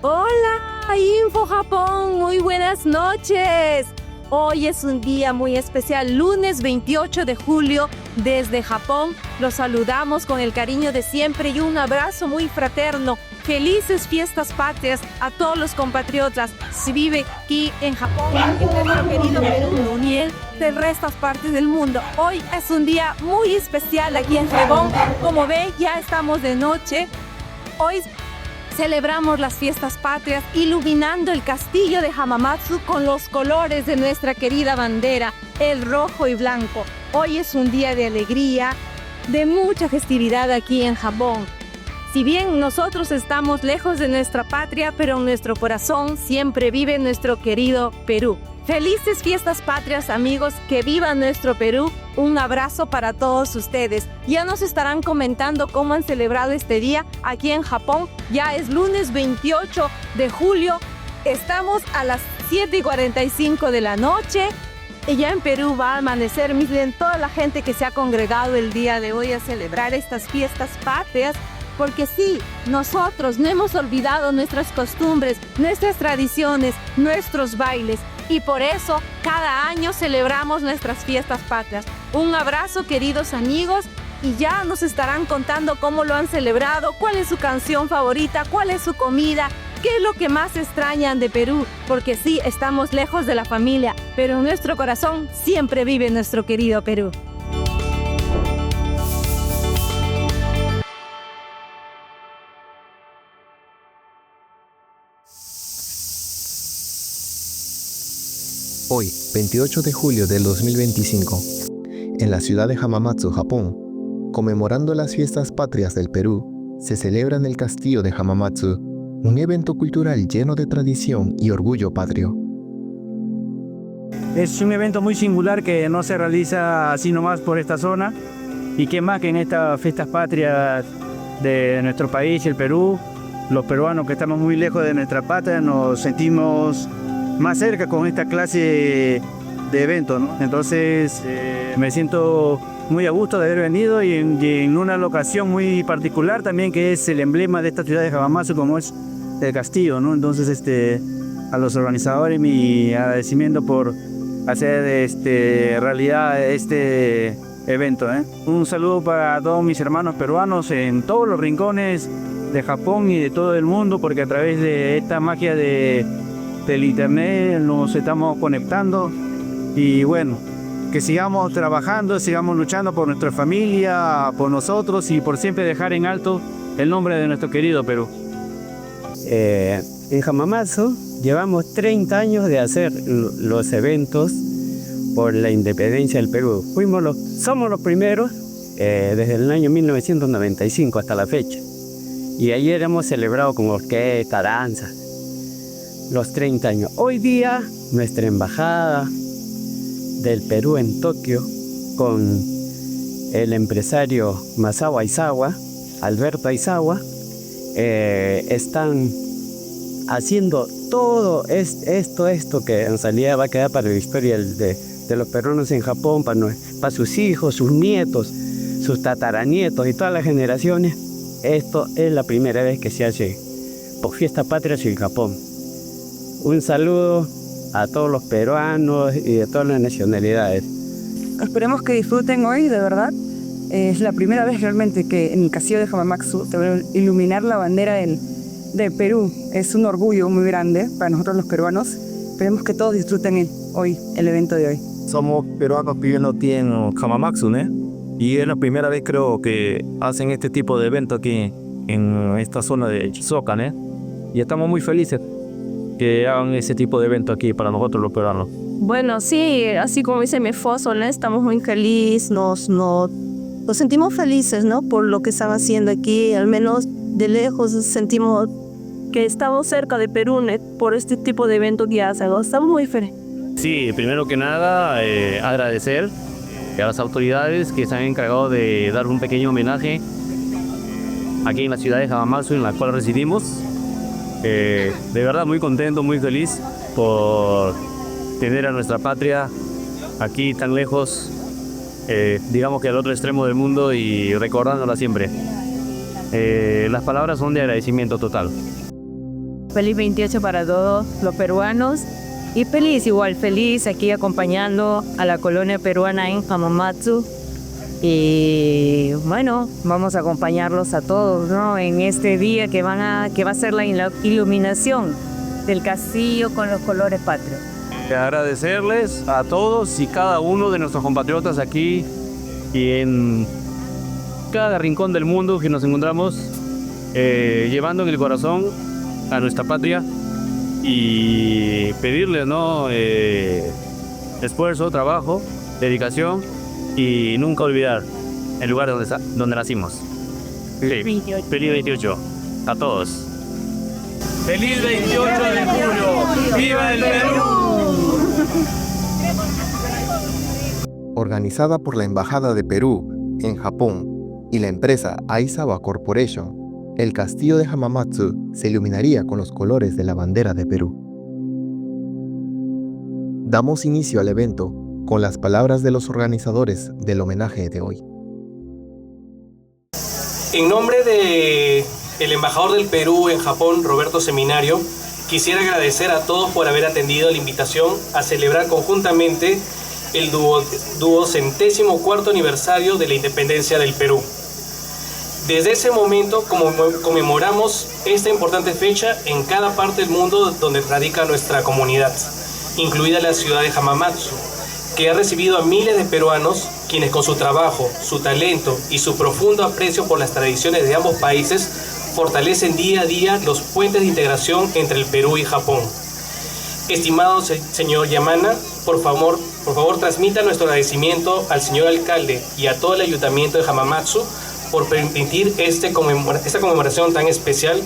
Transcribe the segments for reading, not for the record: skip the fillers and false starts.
Hola, Info Japón, muy buenas noches. Hoy es un día muy especial, lunes 28 de julio, desde Japón. Los saludamos con el cariño de siempre y un abrazo muy fraterno. Felices fiestas patrias a todos los compatriotas. Si vive aquí en Japón, en nuestro querido Perú y en del resto de partes del mundo. Hoy es un día muy especial aquí en Japón. Como ven, ya estamos de noche. Hoy celebramos las fiestas patrias iluminando el castillo de Hamamatsu con los colores de nuestra querida bandera, el rojo y blanco. Hoy es un día de alegría, de mucha festividad aquí en Japón. Si bien nosotros estamos lejos de nuestra patria, pero en nuestro corazón siempre vive nuestro querido Perú. Felices fiestas patrias, amigos, que viva nuestro Perú. Un abrazo para todos ustedes. Ya nos estarán comentando cómo han celebrado este día aquí en Japón. Ya es lunes 28 de julio. Estamos a las 7:45 de la noche. Y ya en Perú va a amanecer. Miren toda la gente que se ha congregado el día de hoy a celebrar estas fiestas patrias. Porque sí, nosotros no hemos olvidado nuestras costumbres, nuestras tradiciones, nuestros bailes. Y por eso cada año celebramos nuestras fiestas patrias. Un abrazo, queridos amigos, y ya nos estarán contando cómo lo han celebrado, cuál es su canción favorita, cuál es su comida, qué es lo que más extrañan de Perú. Porque sí, estamos lejos de la familia, pero en nuestro corazón siempre vive nuestro querido Perú. Hoy, 28 de julio del 2025, en la ciudad de Hamamatsu, Japón, conmemorando las fiestas patrias del Perú, se celebra en el castillo de Hamamatsu un evento cultural lleno de tradición y orgullo patrio. Es un evento muy singular que no se realiza así nomás por esta zona, y que más que en estas fiestas patrias de nuestro país, el Perú, los peruanos que estamos muy lejos de nuestra patria nos sentimos más cerca con esta clase de eventos, ¿no? Entonces me siento muy a gusto de haber venido y en una locación muy particular también, que es el emblema de esta ciudad de Hamamatsu, como es el castillo, ¿no? Entonces a los organizadores mi agradecimiento por hacer realidad este evento, ¿eh? Un saludo para todos mis hermanos peruanos en todos los rincones de Japón y de todo el mundo, porque a través de esta magia del internet nos estamos conectando. Y bueno, que sigamos trabajando, sigamos luchando por nuestra familia, por nosotros, y por siempre dejar en alto el nombre de nuestro querido Perú. En Hamamatsu llevamos 30 años de hacer los eventos por la independencia del Perú. Somos los primeros desde el año 1995 hasta la fecha. Y ayer hemos celebrado con orquesta, danza, los 30 años. Hoy día nuestra embajada del Perú en Tokio, con el empresario Masao Aizawa, Alberto Aizawa, están haciendo todo esto que en realidad va a quedar para la historia de los peruanos en Japón, para sus hijos, sus nietos, sus tataranietos y todas las generaciones. Esto es la primera vez que se hace por fiestas patrias en Japón. Un saludo a todos los peruanos y de todas las nacionalidades. Esperemos que disfruten hoy, de verdad. Es la primera vez realmente que en el castillo de Hamamatsu se va a iluminar la bandera de Perú. Es un orgullo muy grande para nosotros los peruanos. Esperemos que todos disfruten hoy el evento de hoy. Somos peruanos viviendo aquí en Hamamatsu, ¿no? Y es la primera vez, creo, que hacen este tipo de evento aquí en esta zona de Shizuoka, ¿no? Y estamos muy felices que hagan ese tipo de evento aquí para nosotros los peruanos. Bueno, sí, así como dice mi esposo, ¿no? Estamos muy felices, nos sentimos felices, ¿no? Por lo que están haciendo aquí, al menos de lejos sentimos que estamos cerca de Perú, ¿no? Por este tipo de evento que hacen, ¿no? Estamos muy felices. Sí, primero que nada, agradecer a las autoridades que se han encargado de dar un pequeño homenaje aquí en la ciudad de Hamamatsu, en la cual residimos. De verdad muy contento, muy feliz por tener a nuestra patria aquí tan lejos, digamos que al otro extremo del mundo, y recordándola siempre. Las palabras son de agradecimiento total. Feliz 28 para todos los peruanos. Y feliz aquí acompañando a la colonia peruana en Hamamatsu. Y bueno, vamos a acompañarlos a todos, ¿no? En este día que va a ser la iluminación del castillo con los colores patrios. Agradecerles a todos y cada uno de nuestros compatriotas aquí y en cada rincón del mundo que nos encontramos, llevando en el corazón a nuestra patria y pedirles, ¿no? Esfuerzo, trabajo, dedicación y nunca olvidar el lugar donde nacimos. Sí. Feliz 28 a todos. ¡Feliz 28 de julio! ¡Viva el Perú! Organizada por la Embajada de Perú en Japón y la empresa Aizawa Corporation, el castillo de Hamamatsu se iluminaría con los colores de la bandera de Perú. Damos inicio al evento con las palabras de los organizadores del homenaje de hoy. En nombre del embajador del Perú en Japón, Roberto Seminario, quisiera agradecer a todos por haber atendido la invitación a celebrar conjuntamente el 204º aniversario de la independencia del Perú. Desde ese momento conmemoramos esta importante fecha en cada parte del mundo donde radica nuestra comunidad, incluida la ciudad de Hamamatsu, que ha recibido a miles de peruanos quienes con su trabajo, su talento y su profundo aprecio por las tradiciones de ambos países fortalecen día a día los puentes de integración entre el Perú y Japón. Estimado señor Yamana, por favor transmita nuestro agradecimiento al señor alcalde y a todo el ayuntamiento de Hamamatsu por permitir esta conmemoración tan especial.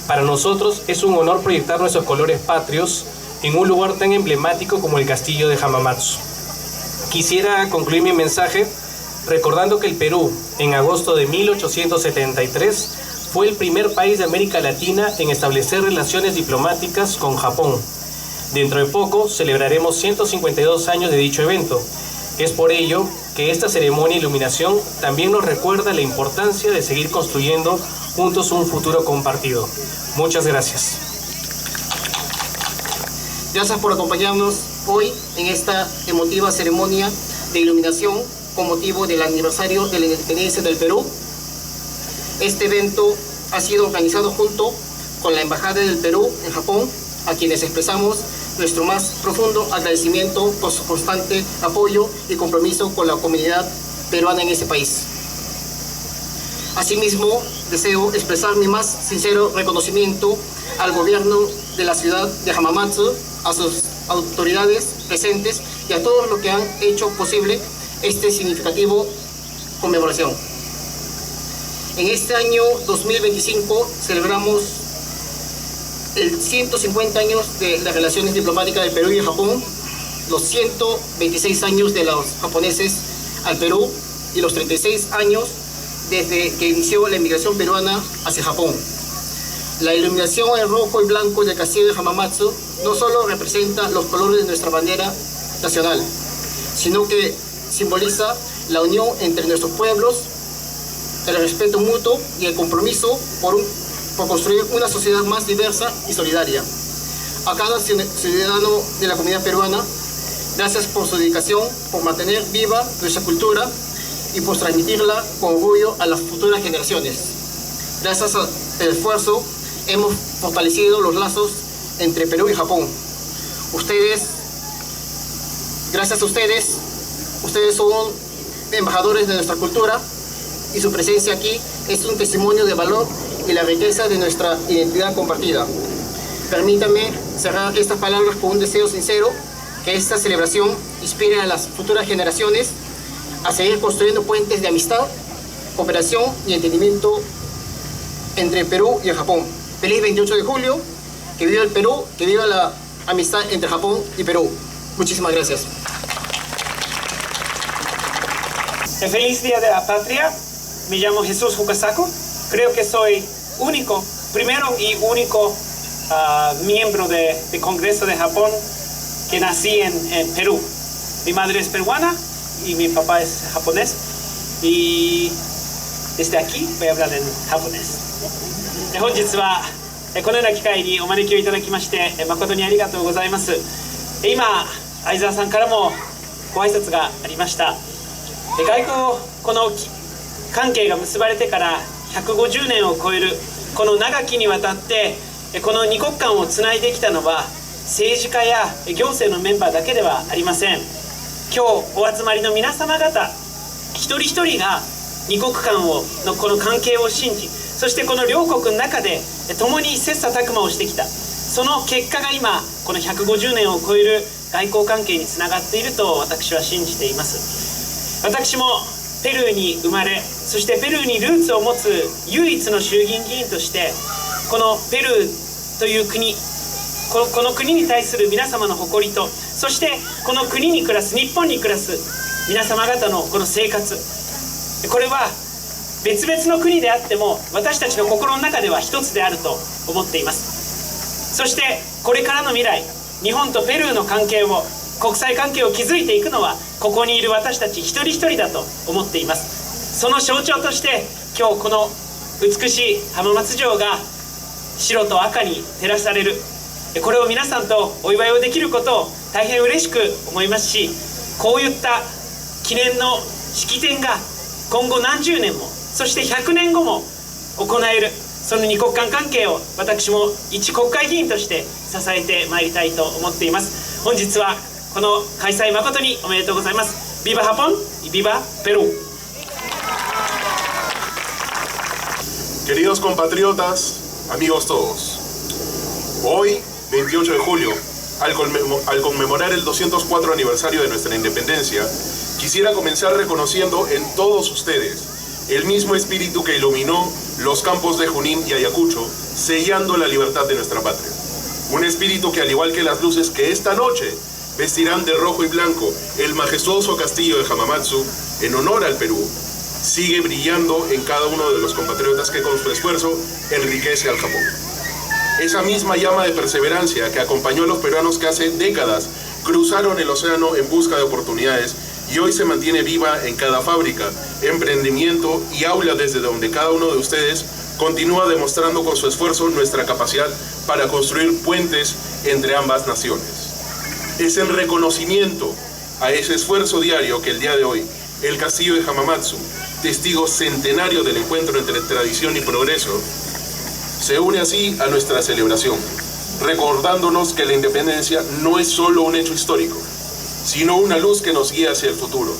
Para nosotros es un honor proyectar nuestros colores patrios en un lugar tan emblemático como el castillo de Hamamatsu. Quisiera concluir mi mensaje recordando que el Perú, en agosto de 1873, fue el primer país de América Latina en establecer relaciones diplomáticas con Japón. Dentro de poco celebraremos 152 años de dicho evento. Es por ello que esta ceremonia de iluminación también nos recuerda la importancia de seguir construyendo juntos un futuro compartido. Muchas gracias. Gracias por acompañarnos hoy en esta emotiva ceremonia de iluminación con motivo del aniversario de la independencia del Perú. Este evento ha sido organizado junto con la Embajada del Perú en Japón, a quienes expresamos nuestro más profundo agradecimiento por su constante apoyo y compromiso con la comunidad peruana en ese país. Asimismo, deseo expresar mi más sincero reconocimiento al gobierno de la ciudad de Hamamatsu, a sus autoridades presentes y a todos los que han hecho posible este significativo conmemoración. En este año 2025 celebramos el 150 años de las relaciones diplomáticas del Perú y Japón, los 126 años de los japoneses al Perú y los 36 años desde que inició la inmigración peruana hacia Japón. La iluminación en rojo y blanco del castillo de Hamamatsu no solo representa los colores de nuestra bandera nacional, sino que simboliza la unión entre nuestros pueblos, el respeto mutuo y el compromiso por construir una sociedad más diversa y solidaria. A cada ciudadano de la comunidad peruana, gracias por su dedicación, por mantener viva nuestra cultura y por transmitirla con orgullo a las futuras generaciones. Gracias al esfuerzo, hemos fortalecido los lazos entre Perú y Japón. Gracias a ustedes son embajadores de nuestra cultura y su presencia aquí es un testimonio de valor y la riqueza de nuestra identidad compartida. Permítanme cerrar estas palabras con un deseo sincero, que esta celebración inspire a las futuras generaciones a seguir construyendo puentes de amistad, cooperación y entendimiento entre Perú y el Japón. Feliz 28 de julio, que viva el Perú, que viva la amistad entre Japón y Perú. Muchísimas gracias. El feliz Día de la Patria. Me llamo Jesús Fukasaku. Creo que soy primero y único miembro del Congreso de Japón que nací en Perú. Mi madre es peruana y mi papá es japonés. Y desde aquí voy a hablar en japonés. 本日はこのような機会にお招きをいただきまして誠にありがとうございます。今相沢さんからもご挨拶がありました。外交この関係が結ばれてから150年を超えるこの長きにわたってこの二国間をつないできたのは政治家や行政のメンバーだけではありません。今日お集まりの皆様方一人一人が二国間のこの関係を信じ、そしてこの両国の中で共に切磋琢磨をしてきた、その結果が今この150年を超える外交関係につながっていると私は信じています。私もペルーに生まれ、そしてペルーにルーツを持つ唯一の衆議院議員としてこのペルーという国、この国に対する皆様の誇りと、そしてこの国に暮らす、日本に暮らす皆様方のこの生活、これは別々の国であっても私たちの心の中では一つであると思っています。そしてこれからの未来、日本とペルーの関係を、国際関係を築いていくのはここにいる私たち一人一人だと思っています。その象徴として今日この美しい浜松城が白と赤に照らされる、これを皆さんとお祝いをできることを大変嬉しく思いますし、こういった記念の式典が今後何十年も、そして100年後も行える、その二国間関係を私も一国会議員として支えてまいりたいと思っています。本日はこの開催誠におめでとうございます。ビバハポンy viva Perú. Queridos compatriotas, amigos todos, hoy, 28 de julio, al conmemorar el 204 aniversario de nuestra independencia, quisiera comenzar reconociendo en todos ustedes el mismo espíritu que iluminó los campos de Junín y Ayacucho, sellando la libertad de nuestra patria. Un espíritu que, al igual que las luces que esta noche vestirán de rojo y blanco el majestuoso castillo de Hamamatsu en honor al Perú, sigue brillando en cada uno de los compatriotas que con su esfuerzo enriquece al Japón. Esa misma llama de perseverancia que acompañó a los peruanos que hace décadas cruzaron el océano en busca de oportunidades y hoy se mantiene viva en cada fábrica, emprendimiento y aula desde donde cada uno de ustedes continúa demostrando con su esfuerzo nuestra capacidad para construir puentes entre ambas naciones. Es en reconocimiento a ese esfuerzo diario que el día de hoy el castillo de Hamamatsu, testigo centenario del encuentro entre tradición y progreso, se une así a nuestra celebración, recordándonos que la independencia no es solo un hecho histórico, sino una luz que nos guía hacia el futuro.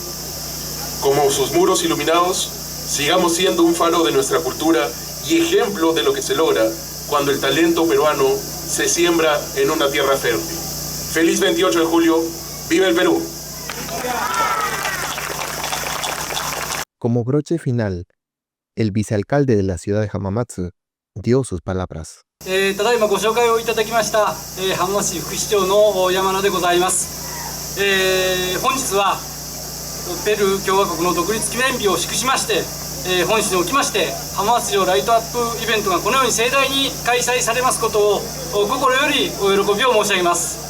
Como sus muros iluminados, sigamos siendo un faro de nuestra cultura y ejemplo de lo que se logra cuando el talento peruano se siembra en una tierra fértil. Feliz 28 de julio, ¡viva el Perú! Como broche final, el vicealcalde de la ciudad de Hamamatsu dio sus palabras. ただいまご紹介をいただきました、浜松市副市長の山名でございます。本日はペルー共和国の独立記念日を祝しまして、本日におきまして浜松城ライトアップイベントがこのように盛大に開催されますことを心よりお喜びを申し上げます。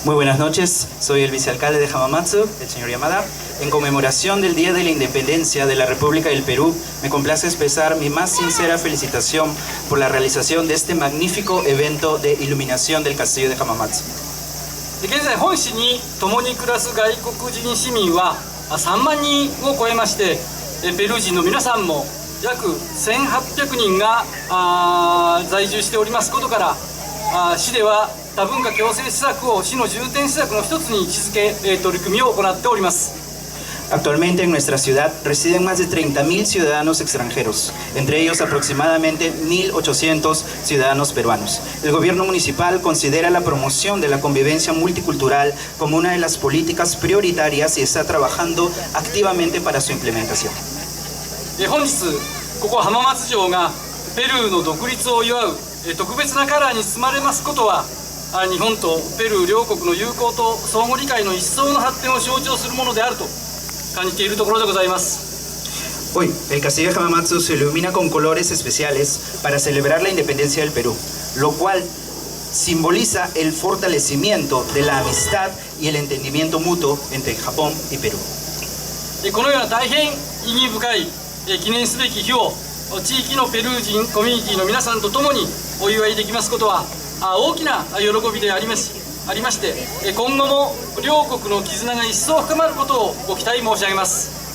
Muy buenas noches, soy el vicealcalde de Hamamatsu, el señor Yamada. En conmemoración del Día de la Independencia de la República del Perú, me complace expresar mi más sincera felicitación por la realización de este magnífico evento de iluminación del castillo de Hamamatsu. 現在本市に共に暮らす外国人市民は3万人を超えまして、ペルー人の皆さんも約1800人が在住しておりますことから、市では 多文化共生施策を市の重点施策の一つに位置づけ、取り組みを行っております。 Actualmente en nuestra ciudad residen más de 30.000 ciudadanos extranjeros, entre ellos aproximadamente 1.800 ciudadanos peruanos. El gobierno municipal considera la promoción de la convivencia multicultural como una de las políticas prioritarias y está trabajando activamente para su implementación. 本日ここ浜松城がペルーの独立を祝う特別なカラーに包まれますことは 日本とペルー両国の友好と相互理解の一層の発展を象徴するものであると感じているところでございます。 Hoy, el castillo de Hamamatsu se ilumina con colores especiales para celebrar la independencia del Perú, lo cual simboliza el fortalecimiento de la amistad y el entendimiento mutuo entre Japón y Perú. このような大変意味深い記念すべき日を地域のペルー人コミュニティの皆さんと共にお祝いできますことは大きな喜びでありまして、今後も両国の絆が一層深まることをご期待申し上げます。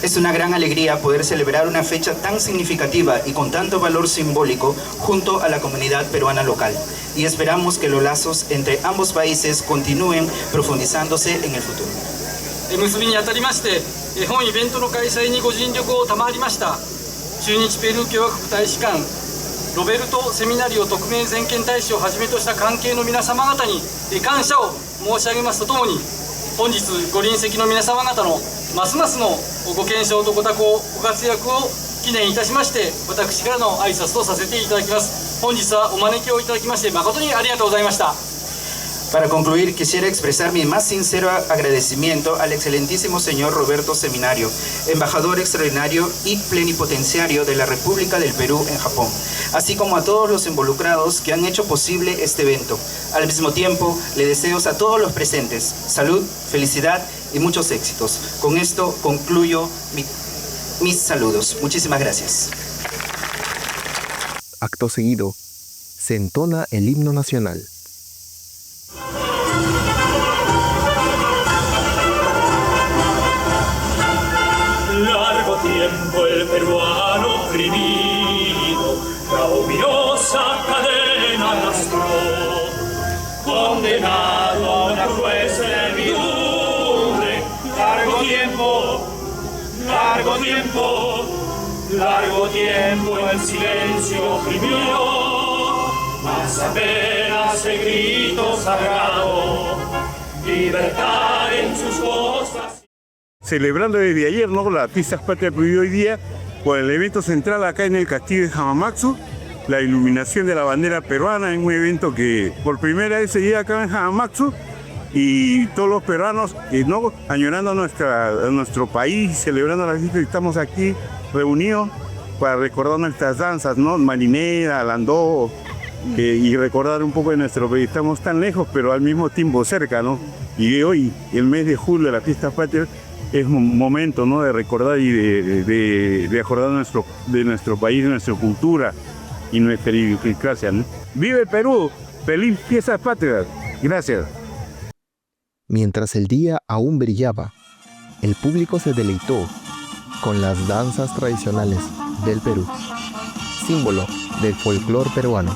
Es una gran alegría poder celebrar una fecha tan significativa y con tanto valor simbólico junto a la comunidad peruana local. Y esperamos que los lazos entre ambos países continúen profundizándose en el futuro. 結びにあたりまして、本イベントの開催にご尽力を賜りました駐日ペルー共和国大使館ロベルト・セミナリオ特命全権大使をはじめとした関係の皆様方に感謝を申し上げますとともに、本日ご臨席の皆様方のますますのご健勝とご多幸、ご活躍を記念いたしまして、私からの挨拶とさせていただきます。本日はお招きをいただきまして誠にありがとうございました。Para concluir, quisiera expresar mi más sincero agradecimiento al excelentísimo señor Roberto Seminario, embajador extraordinario y plenipotenciario de la República del Perú en Japón, así como a todos los involucrados que han hecho posible este evento. Al mismo tiempo, le deseo a todos los presentes salud, felicidad y muchos éxitos. Con esto concluyo mis saludos. Muchísimas gracias. Acto seguido, se entona el himno nacional. Largo tiempo el peruano oprimido, la ominosa cadena arrastró, condenado a una cruel servidumbre. Largo tiempo el silencio oprimió, mas apenas el grito sagrado, libertad en sus costas. Celebrando desde ayer, ¿no?, las fiestas patrias de hoy día, con el evento central acá en el castillo de Hamamatsu, la iluminación de la bandera peruana, en un evento que por primera vez se lleva acá en Hamamatsu, y todos los peruanos, ¿no?, añorando nuestro país, celebrando las fiestas, estamos aquí reunidos para recordar nuestras danzas, ¿no?, marinera, landó, y recordar un poco de nuestro país. Estamos tan lejos, pero al mismo tiempo cerca, ¿no? Y hoy, el mes de julio, la fiesta patria, es un momento, ¿no?, de recordar y de acordar de nuestro país, de nuestra cultura y nuestra idiosincrasia, ¿no? ¡Vive el Perú! ¡Feliz fiestas patrias! Gracias. Mientras el día aún brillaba, el público se deleitó con las danzas tradicionales del Perú, símbolo del folclore peruano.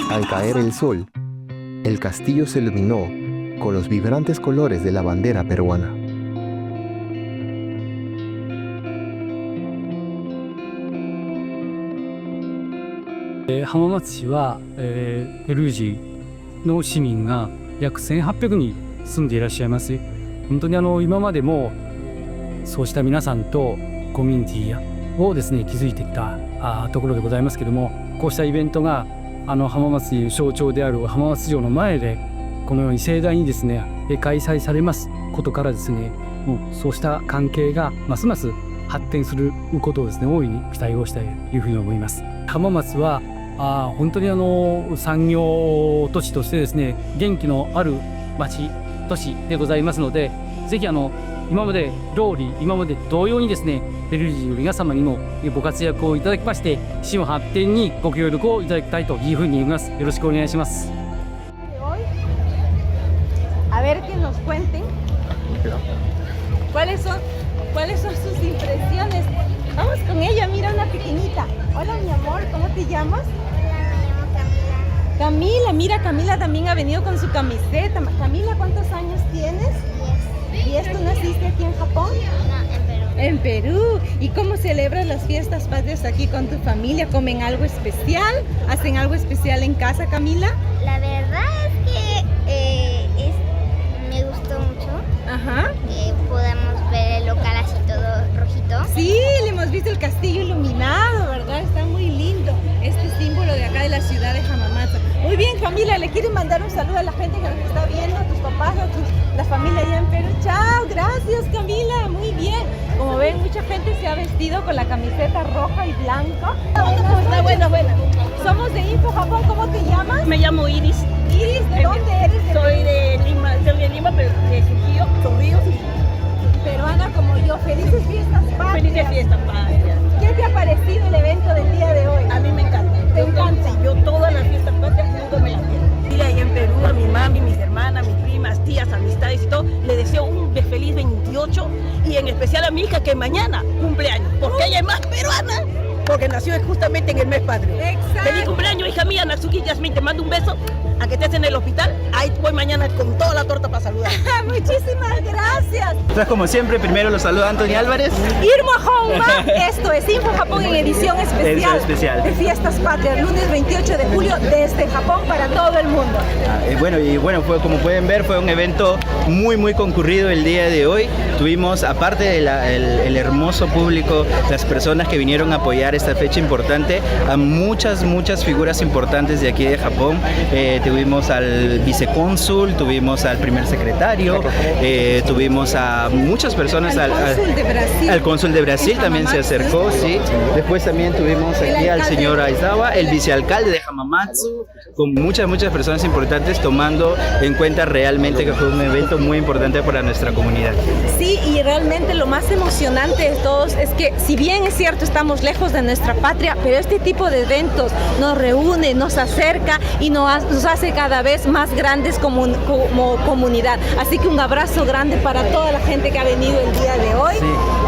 Al caer el sol, el castillo se iluminó con los vibrantes colores de la bandera peruana. Hamamatsu 市は、ペルー人の市民が約1800人住んでいらっしゃいます。本当に今までもそうした皆さんとコミュニティをですね築いてきたところでございますけども、こうしたイベントが浜松という象徴である浜松城の前でこのように盛大にですね開催されますことからですね、もうそうした関係がますます発展することをですね大いに期待をしたいというふうに思います。浜松は本当に産業都市としてですね元気のある町都市でございますので、ぜひ今まで通り今まで同様にですねペルー人の皆様にもご活躍をいただきまして市の発展にご協力をいただきたいというふうに思います。よろしくお願いします。A ver que nos cuenten cuáles son ¿Cuáles son sus impresiones? Vamos con ella, mira una pequeñita. Hola mi amor, ¿cómo te llamas? Camila, mira, Camila también ha venido con su camiseta. Camila, ¿cuántos años tienes? 10. ¿Tú naciste aquí en Japón? No, en Perú. ¿Y cómo celebras las fiestas patrias aquí con tu familia? ¿Comen algo especial? ¿Hacen algo especial en casa, Camila? La verdad es que me gustó mucho. Ajá. Podemos ver el local así todo rojito. Sí, le hemos visto el castillo iluminado, ¿verdad? Está muy lindo. Este símbolo de acá de la ciudad de Hamamatsu. Muy bien, Camila, ¿le quieren mandar un saludo a la gente que nos está viendo? A tus papás, a la familia allá en Perú. Chao, gracias, Camila. Muy bien. Como ven, mucha gente se ha vestido con la camiseta roja y blanca. Bueno. Somos de Info Japón. ¿Cómo te llamas? Me llamo Iris. Iris, ¿de dónde eres? Soy de Lima, pero de Surquillo, Chorrillos. Peruana como yo. Felices fiestas patrias. Felices fiestas patrias. ¿Qué te ha parecido el evento del día de hoy? A mí me encanta. ¿Te encanta? Yo todas las fiestas patrias nunca me las pierdo. Dile ahí en Perú a mi mami, mis hermanas, mis primas, tías, amistades y todo, le deseo un feliz 28 y en especial a mi hija que mañana cumpleaños, porque ella es más peruana, porque nació justamente en el mes patrio. Exacto. Feliz cumpleaños, hija mía, Natsuki Yasmin, te mando un beso. A que estés en el hospital, ahí voy mañana con toda la torta para saludar. Muchísimas gracias. Entonces, como siempre, primero los saluda Anthony Álvarez. Irma Honma, esto es Info Japón en edición especial, de Fiestas Patrias, lunes 28 de julio desde Japón para todo el mundo. Fue, como pueden ver, fue un evento muy concurrido el día de hoy. Tuvimos, aparte del hermoso público, las personas que vinieron a apoyar esta fecha importante, a muchas figuras importantes de aquí de Japón. Tuvimos al vicecónsul, tuvimos al primer secretario, tuvimos a muchas personas, al cónsul de Brasil también se acercó, sí. Después también tuvimos aquí al señor Aizawa, el vicealcalde de Hamamatsu, con muchas personas importantes tomando en cuenta realmente que fue un evento muy importante para nuestra comunidad. Sí, y realmente lo más emocionante de todos es que, si bien es cierto estamos lejos de nuestra patria, pero este tipo de eventos nos reúne, nos acerca y nos hace cada vez más grandes como comunidad. Así que un abrazo grande para toda la gente que ha venido el día de hoy. Sí.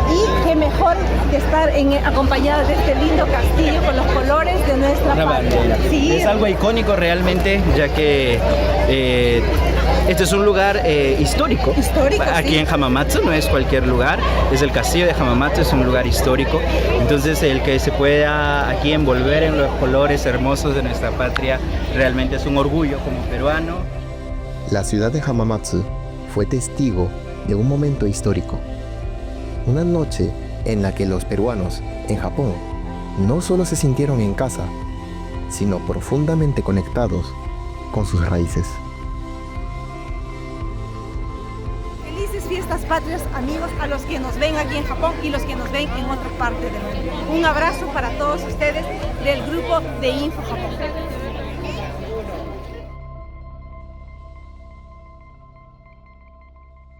Y qué mejor que estar acompañada de este lindo castillo con los colores de nuestra patria. Sí. Es algo icónico realmente, ya que este es un lugar histórico. Aquí sí. En Hamamatsu, no es cualquier lugar, es el castillo de Hamamatsu, es un lugar histórico. Entonces el que se pueda aquí envolver en los colores hermosos de nuestra patria realmente es un orgullo como peruano. La ciudad de Hamamatsu fue testigo de un momento histórico. Una noche en la que los peruanos en Japón no solo se sintieron en casa, sino profundamente conectados con sus raíces. Felices fiestas patrias, amigos, a los que nos ven aquí en Japón y los que nos ven en otras partes del mundo. Un abrazo para todos ustedes del grupo de Info Japón.